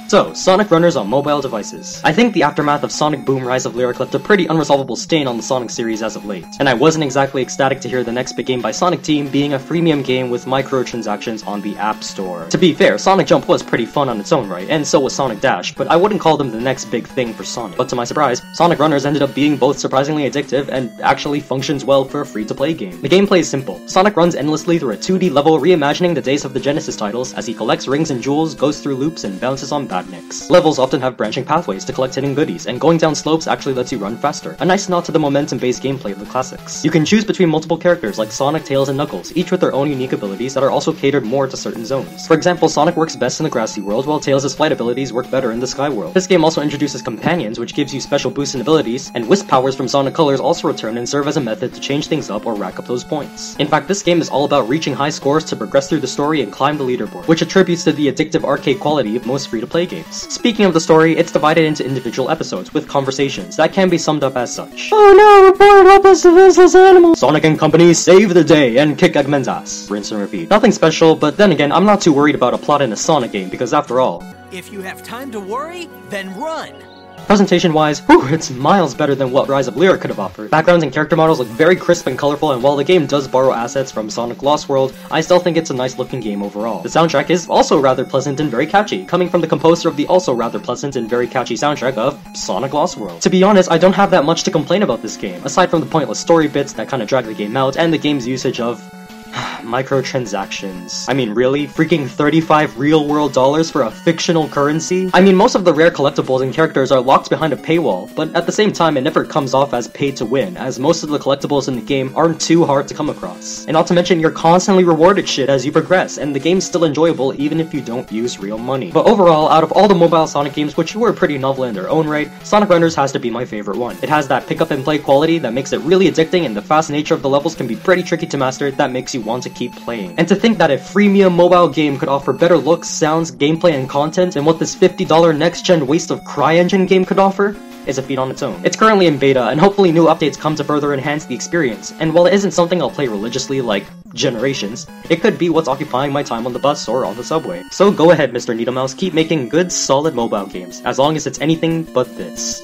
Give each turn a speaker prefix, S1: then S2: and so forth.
S1: So, Sonic runners on mobile devices. I think the aftermath of Sonic Boom Rise of Lyric left a pretty unresolvable stain on the Sonic series as of late, and I wasn't exactly ecstatic to hear the next big game by Sonic Team being a freemium game with microtransactions on the App Store. To be fair, Sonic Jump was pretty fun on its own right, and so was Sonic Dash, but I wouldn't call them the next big thing for Sonic. But to my surprise, Sonic Runners ended up being both surprisingly addictive and actually functions well for a free-to-play game. The gameplay is simple. Sonic runs endlessly through a 2D level reimagining the days of the Genesis titles as he collects rings and jewels, goes through loops, and bounces on badniks. Levels often have branching pathways to collect hidden goodies, and going down slopes actually lets you run faster, a nice nod to the momentum-based gameplay of the classics. You can choose between multiple characters like Sonic, Tails, and Knuckles, each with their own unique abilities that are also catered more to certain zones. For example, Sonic works best in the grassy world, while Tails' flight abilities work better in the sky world. This game also introduces companions, which gives you special boosts in abilities, and Wisp powers from Sonic Colors also return and serve as a method to change things up or rack up those points. In fact, this game is all about reaching high scores to progress through the story and climb the leaderboard, which attributes to the addictive arcade quality of most free-to-play games. Speaking of the story, it's divided into individual episodes with conversations that can be summed up as such. Oh no, we're born helpless defenseless animals! Sonic and company save the day and kick Eggman's ass. Rinse and repeat. Nothing special, but then again, I'm not too worried about a plot in a Sonic game because after all,
S2: if you have time to worry, then run!
S1: Presentation-wise, it's miles better than what Rise of Lyric could have offered. Backgrounds and character models look very crisp and colorful, and while the game does borrow assets from Sonic Lost World, I still think it's a nice looking game overall. The soundtrack is also rather pleasant and very catchy, coming from the composer of the also rather pleasant and very catchy soundtrack of Sonic Lost World. To be honest, I don't have that much to complain about this game, aside from the pointless story bits that kinda drag the game out, and the game's usage of microtransactions. I mean, really? Freaking 35 real-world dollars for a fictional currency? I mean, most of the rare collectibles and characters are locked behind a paywall, but at the same time, it never comes off as pay to win, as most of the collectibles in the game aren't too hard to come across. And not to mention, you're constantly rewarded shit as you progress, and the game's still enjoyable even if you don't use real money. But overall, out of all the mobile Sonic games, which were pretty novel in their own right, Sonic Runners has to be my favorite one. It has that pick-up-and-play quality that makes it really addicting, and the fast nature of the levels can be pretty tricky to master that makes you want to keep playing. And to think that a freemium mobile game could offer better looks, sounds, gameplay, and content than what this $50 next-gen waste of CryEngine game could offer is a feat on its own. It's currently in beta, and hopefully new updates come to further enhance the experience, and while it isn't something I'll play religiously like Generations, it could be what's occupying my time on the bus or on the subway. So go ahead, Mr. Needlemouse, keep making good, solid mobile games, as long as it's anything but this.